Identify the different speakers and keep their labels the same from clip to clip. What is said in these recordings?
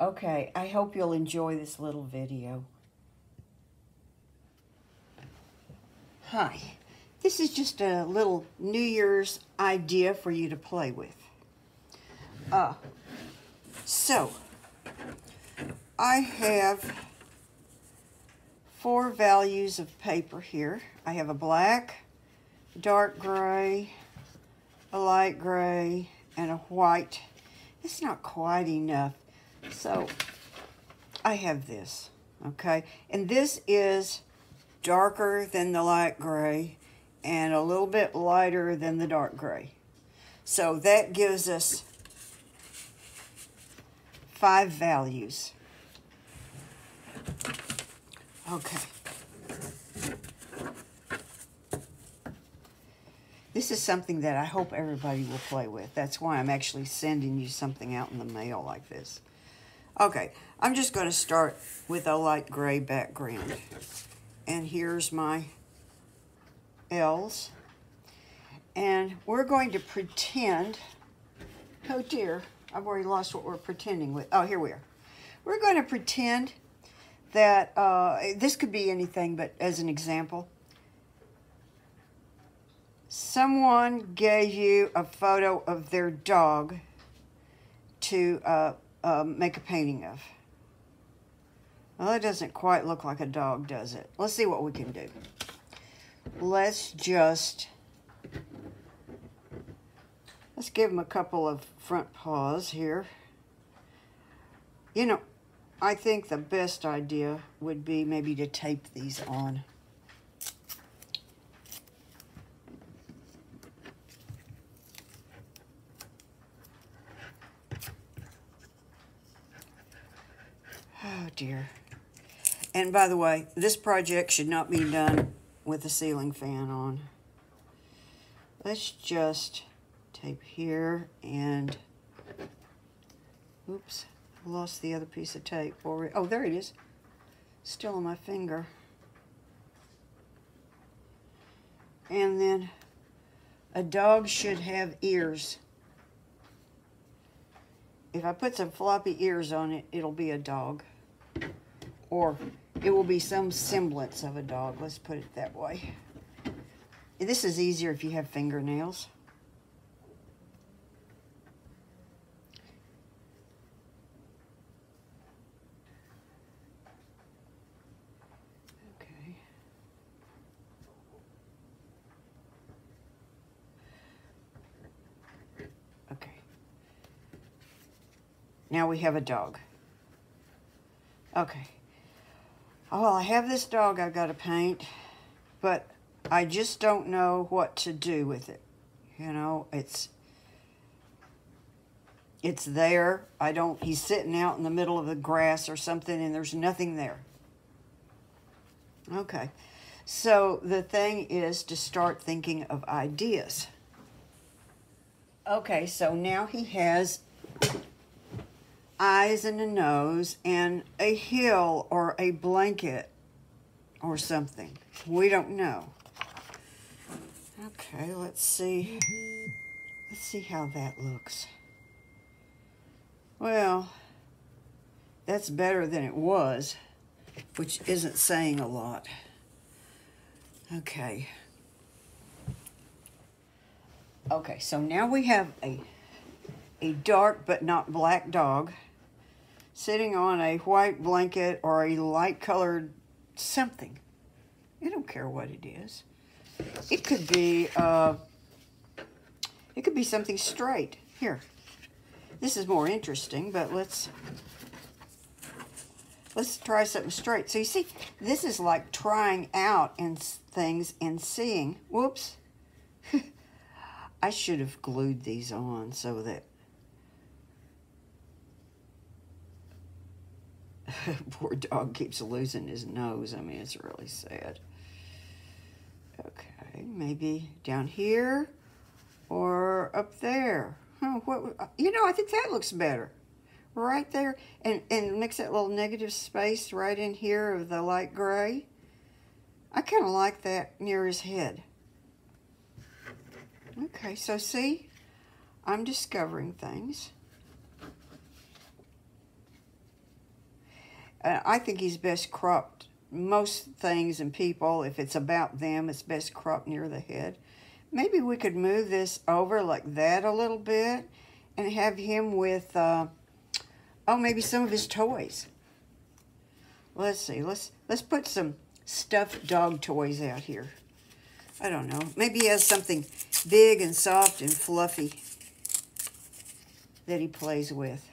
Speaker 1: Okay, I hope you'll enjoy this little video. Hi, this is just a little New Year's idea for you to play with. So, I have 4 values of paper here. I have a black, dark gray, a light gray, and a white. It's not quite enough, so I have this, okay? And this is darker than the light gray and a little bit lighter than the dark gray. So that gives us 5 values. Okay. This is something that I hope everybody will play with. That's why I'm actually sending you something out in the mail like this. Okay, I'm just going to start with a light gray background. And here's my L's. And we're going to pretend, oh dear, I've already lost what we're pretending with. Oh, here we are. We're going to pretend that, this could be anything, but as an example, someone gave you a photo of their dog to make a painting of. Well, that doesn't quite look like a dog, does it? Let's see what we can do. Let's give him a couple of front paws here. You know, I think the best idea would be maybe to tape these on. Oh dear. And by the way, this project should not be done with the ceiling fan on. Let's just tape here and, oops, I lost the other piece of tape. Oh, there it is. Still on my finger. And then a dog should have ears. If I put some floppy ears on it, it'll be a dog. Or it will be some semblance of a dog. Let's put it that way. This is easier if you have fingernails. Okay. Okay. Now we have a dog. Okay. Oh, well, I have this dog I've got to paint, but I just don't know what to do with it. You know, it's there. He's sitting out in the middle of the grass or something, and there's nothing there. Okay, so the thing is to start thinking of ideas. Okay, so now he has eyes and a nose and a hill or a blanket or something. We don't know. Okay, let's see. Let's see how that looks. Well, that's better than it was, which isn't saying a lot. Okay. Okay, so now we have a dark but not black dog sitting on a white blanket or a light colored something. I don't care what it is. It could be something straight. Here, this is more interesting, but let's try something straight. So you see, this is like trying out and things and seeing. Whoops. I should have glued these on so that poor dog keeps losing his nose. I mean, it's really sad. Okay, maybe down here or up there. Oh, I think that looks better. Right there. And mix that little negative space right in here of the light gray. I kind of like that near his head. Okay, so see, I'm discovering things. I think he's best cropped. Most things and people, if it's about them, it's best cropped near the head. Maybe we could move this over like that a little bit and have him with, oh, maybe some of his toys. Let's see. Let's put some stuffed dog toys out here. I don't know. Maybe he has something big and soft and fluffy that he plays with,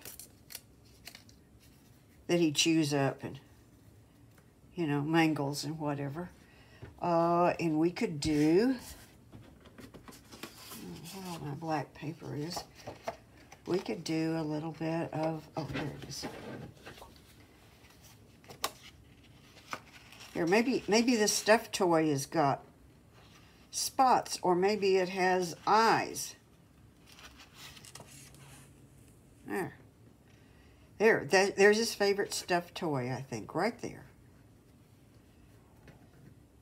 Speaker 1: that he chews up and, you know, mangles and whatever. And we could do, where my black paper is, we could do a little bit of, oh, there it is. Here, maybe the stuffed toy has got spots, or maybe it has eyes. There's his favorite stuffed toy, I think, right there.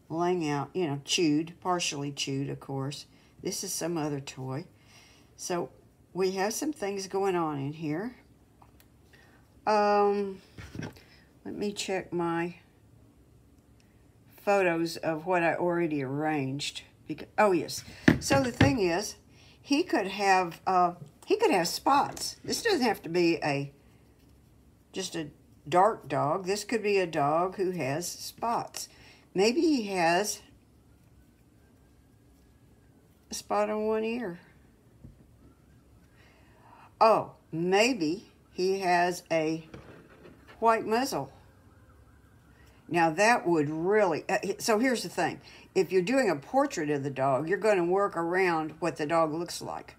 Speaker 1: Laying out, you know, chewed, partially chewed, of course. This is some other toy. So we have some things going on in here. Let me check my photos of what I already arranged. Because, oh yes. So the thing is, he could have spots. This doesn't have to be just a dark dog. This could be a dog who has spots. Maybe he has a spot on one ear. Oh, maybe he has a white muzzle. Now that would really, so here's the thing. If you're doing a portrait of the dog, you're going to work around what the dog looks like.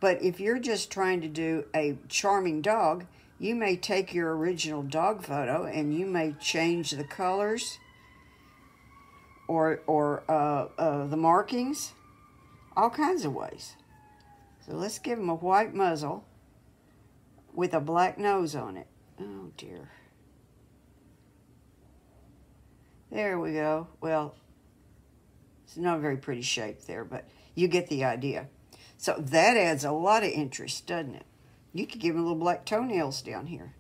Speaker 1: But if you're just trying to do a charming dog, you may take your original dog photo and you may change the colors or the markings, all kinds of ways. So let's give him a white muzzle with a black nose on it. Oh dear. There we go. Well, it's not a very pretty shape there, but you get the idea. So that adds a lot of interest, doesn't it? You could give him little black toenails down here.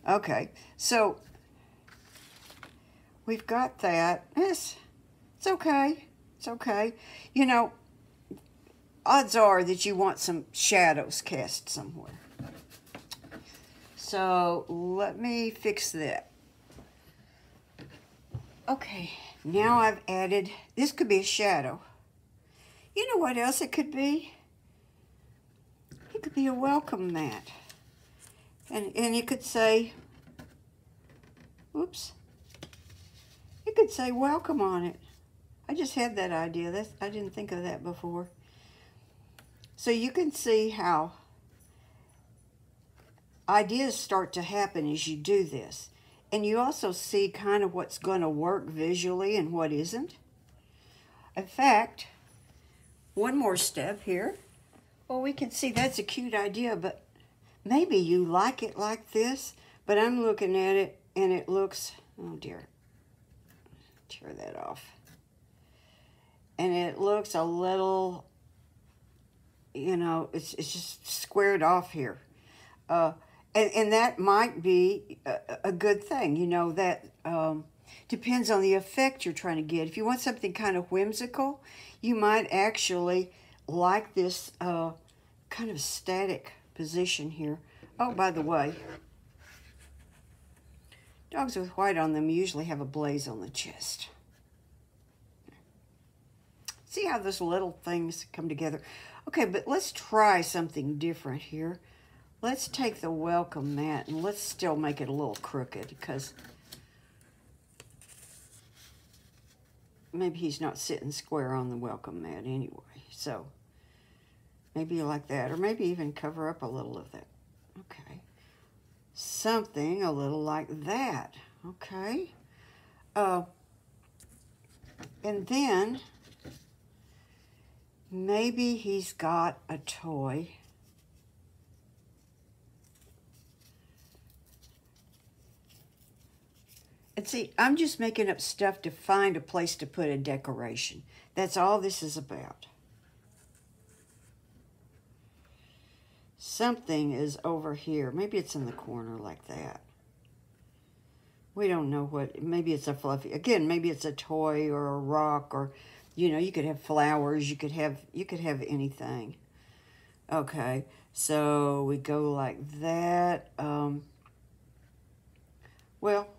Speaker 1: Okay, so we've got that. It's okay. It's okay. You know, odds are that you want some shadows cast somewhere. So let me fix that. Okay, now I've added, this could be a shadow. You know what else it could be? It could be a welcome mat. And you could say, oops, you could say welcome on it. I just had that idea. I didn't think of that before. So you can see how ideas start to happen as you do this. And you also see kind of what's going to work visually and what isn't. In fact, one more step here. Well, we can see that's a cute idea, but maybe you like it like this, but I'm looking at it and it looks, oh dear, tear that off. And it looks a little, you know, it's just squared off here. And that might be a good thing, you know, that depends on the effect you're trying to get. If you want something kind of whimsical, you might actually like this kind of static position here. Oh, by the way, dogs with white on them usually have a blaze on the chest. See how those little things come together? Okay, but let's try something different here. Let's take the welcome mat and let's still make it a little crooked because maybe he's not sitting square on the welcome mat anyway. So maybe like that, or maybe even cover up a little of that. Okay. Something a little like that. Okay. And then maybe he's got a toy. And see, I'm just making up stuff to find a place to put a decoration. That's all this is about. Something is over here. Maybe it's in the corner like that. We don't know what, maybe it's a fluffy, again, maybe it's a toy or a rock, or, you know, you could have flowers, you could have anything. Okay, so we go like that. Well,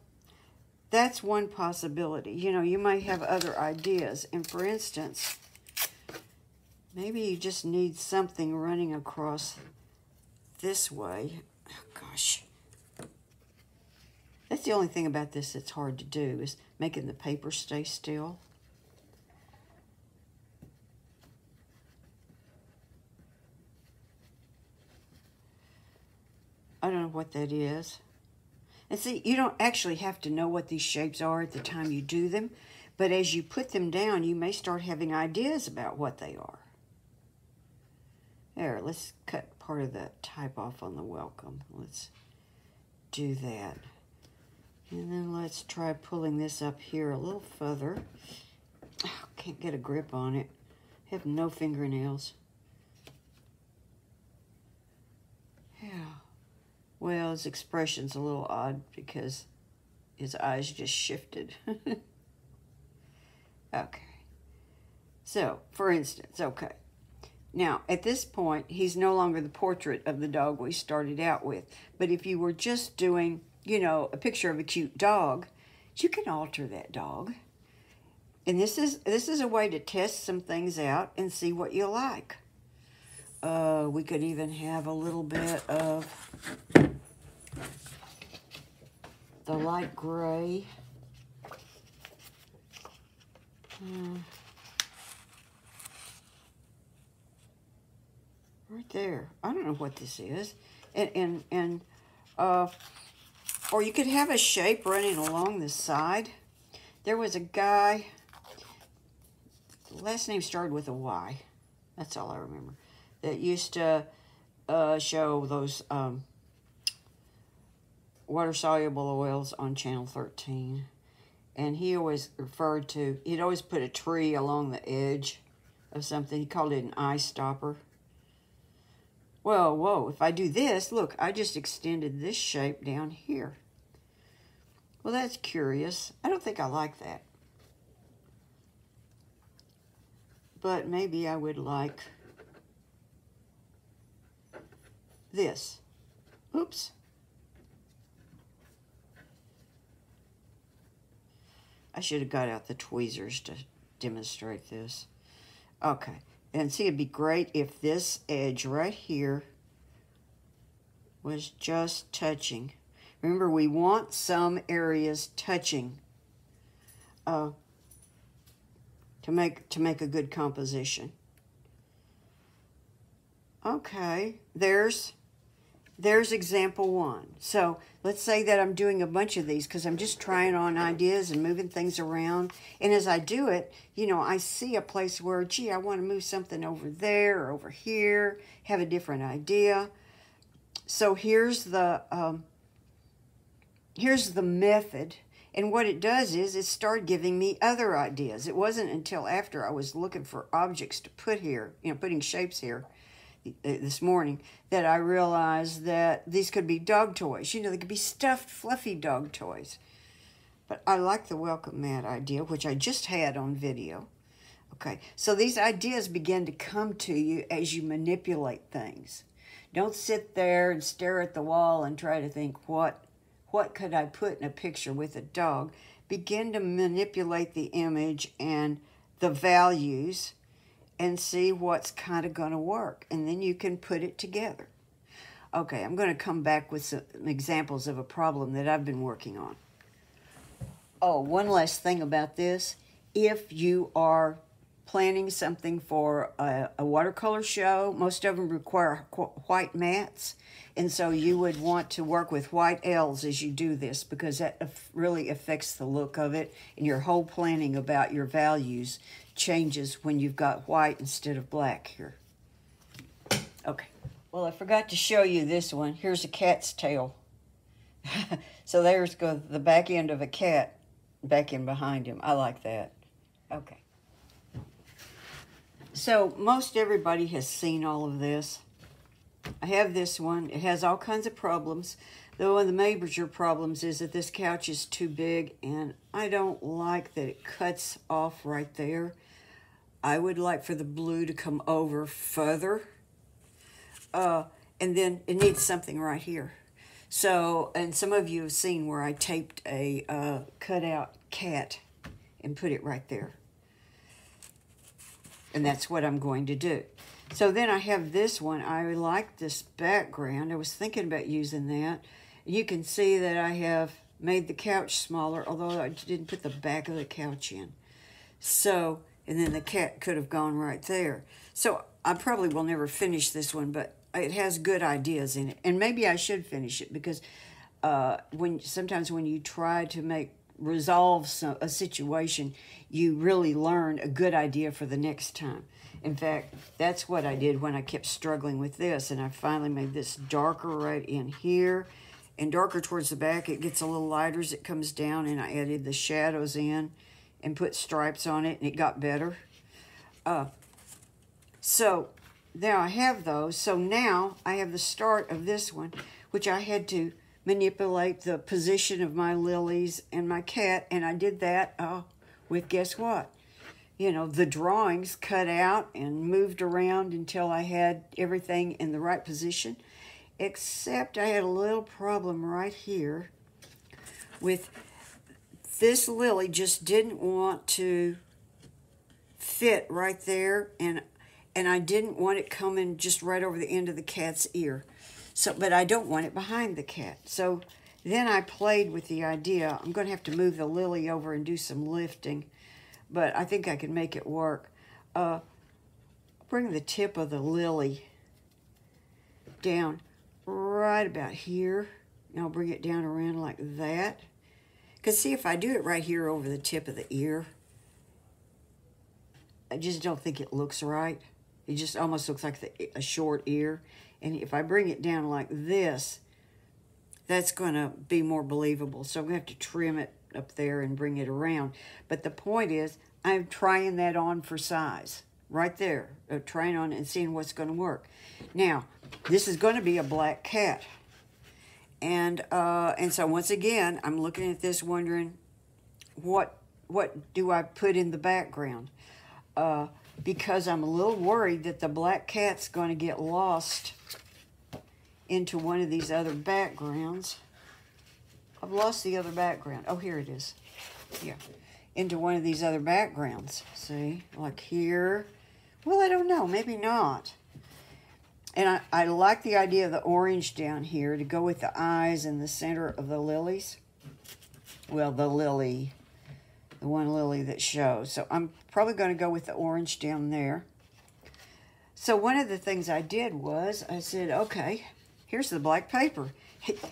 Speaker 1: that's one possibility. You know, you might have other ideas. And for instance, maybe you just need something running across this way. Oh, gosh. That's the only thing about this that's hard to do, is making the paper stay still. I don't know what that is. And see, you don't actually have to know what these shapes are at the time you do them, but as you put them down, you may start having ideas about what they are. There, let's cut part of that type off on the welcome. Let's do that. And then let's try pulling this up here a little further. Oh, can't get a grip on it. I have no fingernails. Yeah. Well, his expression's a little odd because his eyes just shifted. Okay. So, for instance, okay. Now, at this point, he's no longer the portrait of the dog we started out with. But if you were just doing, you know, a picture of a cute dog, you can alter that dog. And this is a way to test some things out and see what you like. We could even have a little bit of the light gray. Right there. I don't know what this is. Or you could have a shape running along the side. There was a guy, the last name started with a Y. That's all I remember. That used to show those water-soluble oils on Channel 13. And he always referred to, he'd always put a tree along the edge of something. He called it an eye stopper. Well, whoa, if I do this, look, I just extended this shape down here. Well, that's curious. I don't think I like that. But maybe I would like this. Oops. I should have got out the tweezers to demonstrate this. Okay. And see, it'd be great if this edge right here was just touching. Remember, we want some areas touching to make a good composition. Okay, there's example one. So let's say that I'm doing a bunch of these because I'm just trying on ideas and moving things around. And as I do it, you know, I see a place where, gee, I want to move something over there or over here, have a different idea. So here's the method. And what it does is it started giving me other ideas. It wasn't until after I was looking for objects to put here, you know, putting shapes here this morning, that I realized that these could be dog toys. You know, they could be stuffed, fluffy dog toys. But I like the welcome mat idea, which I just had on video. Okay, so these ideas begin to come to you as you manipulate things. Don't sit there and stare at the wall and try to think, what could I put in a picture with a dog? Begin to manipulate the image and the values and see what's kind of going to work. And then you can put it together. Okay, I'm going to come back with some examples of a problem that I've been working on. Oh, one last thing about this. If you are planning something for a watercolor show, most of them require white mats. And so you would want to work with white L's as you do this, because that really affects the look of it. And your whole planning about your values changes when you've got white instead of black here. Okay. Well, I forgot to show you this one. Here's a cat's tail. So there's the back end of a cat back in behind him. I like that. Okay. So most everybody has seen all of this. I have this one. It has all kinds of problems. Though one of the major problems is that this couch is too big, and I don't like that it cuts off right there. I would like for the blue to come over further. And then it needs something right here. So, and some of you have seen where I taped a cutout cat and put it right there. And that's what I'm going to do. So then I have this one. I like this background. I was thinking about using that. You can see that I have made the couch smaller, although I didn't put the back of the couch in. So, and then the cat could have gone right there. So I probably will never finish this one, but it has good ideas in it. And maybe I should finish it because sometimes when you try to resolve a situation, you really learn a good idea for the next time. In fact, that's what I did when I kept struggling with this, and I finally made this darker right in here and darker towards the back. It gets a little lighter as it comes down, and I added the shadows in and put stripes on it, and it got better. So now I have those. So now I have the start of this one, which I had to manipulate the position of my lilies and my cat, and I did that with, guess what? You know, the drawings cut out and moved around until I had everything in the right position, except I had a little problem right here with this lily just didn't want to fit right there, and I didn't want it coming just right over the end of the cat's ear. So, but I don't want it behind the cat. So then I played with the idea. I'm going to have to move the lily over and do some lifting, but I think I can make it work. Bring the tip of the lily down right about here. And I'll bring it down around like that. Because see, if I do it right here over the tip of the ear, I just don't think it looks right. It just almost looks like a short ear. And if I bring it down like this, that's going to be more believable. So I'm going to have to trim it up there and bring it around. But the point is, I'm trying that on for size. Right there. Trying on and seeing what's going to work. Now, this is going to be a black cat. And so once again, I'm looking at this wondering, what do I put in the background? Because I'm a little worried that the black cat's going to get lost into one of these other backgrounds. I've lost the other background. Oh, here it is. Yeah, into one of these other backgrounds. See, like here. Well, I don't know. Maybe not. And I like the idea of the orange down here to go with the eyes in the center of the lilies. Well, the one lily that shows. So I'm probably going to go with the orange down there. So one of the things I did was I said, okay, here's the black paper.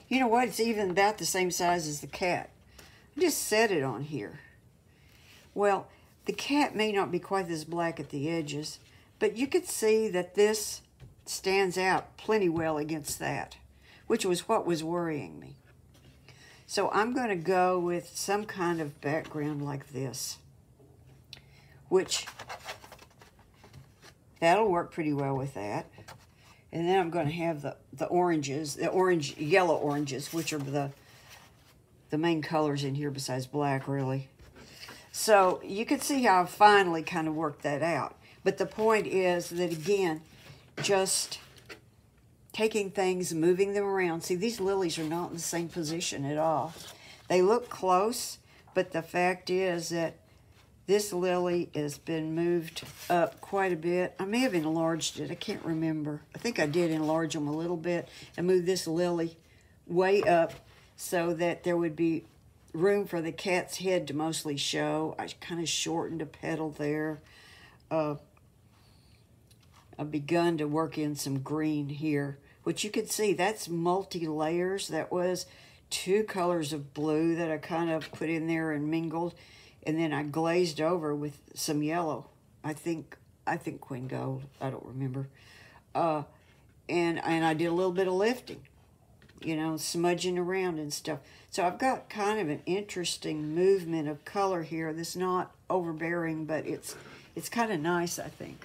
Speaker 1: You know what? It's even about the same size as the cat. I just set it on here. Well, the cat may not be quite as black at the edges, but you could see that this stands out plenty well against that, which was what was worrying me. So I'm going to go with some kind of background like this, which that'll work pretty well with that. And then I'm going to have the oranges, yellow oranges, which are the main colors in here besides black, really. So you can see how I finally kind of worked that out. But the point is that, again, just taking things, moving them around. See, these lilies are not in the same position at all. They look close, but the fact is that this lily has been moved up quite a bit. I may have enlarged it. I can't remember. I think I did enlarge them a little bit and move this lily way up so that there would be room for the cat's head to mostly show. I kind of shortened a petal there. I've begun to work in some green here, which you can see that's multi-layers. That was 2 colors of blue that I kind of put in there and mingled, and then I glazed over with some yellow. I think Queen Gold. I don't remember. And I did a little bit of lifting, you know, smudging around and stuff. So I've got kind of an interesting movement of color here that's not overbearing, but it's kind of nice, I think.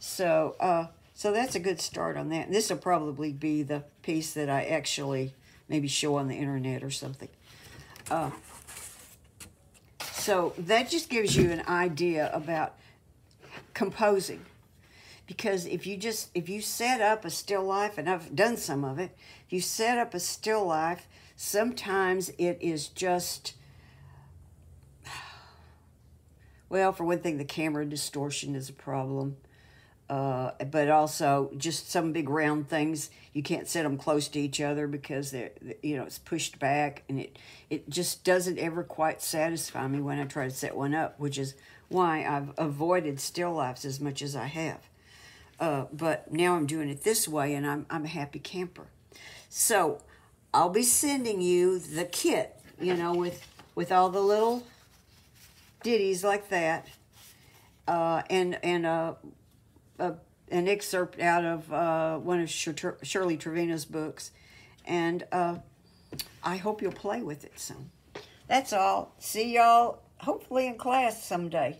Speaker 1: So So that's a good start on that. And this will probably be the piece that I actually maybe show on the internet or something. So that just gives you an idea about composing. Because if you set up a still life, and I've done some of it, if you set up a still life, sometimes it is just, well, for one thing, the camera distortion is a problem. But also just some big round things, you can't set them close to each other because it's pushed back, and it just doesn't ever quite satisfy me when I try to set one up, which is why I've avoided still lifes as much as I have. But now I'm doing it this way, and I'm a happy camper. So I'll be sending you the kit, with all the little ditties like that, and an excerpt out of one of Shirley Trevino's books, and I hope you'll play with it some. That's all. See y'all hopefully in class someday.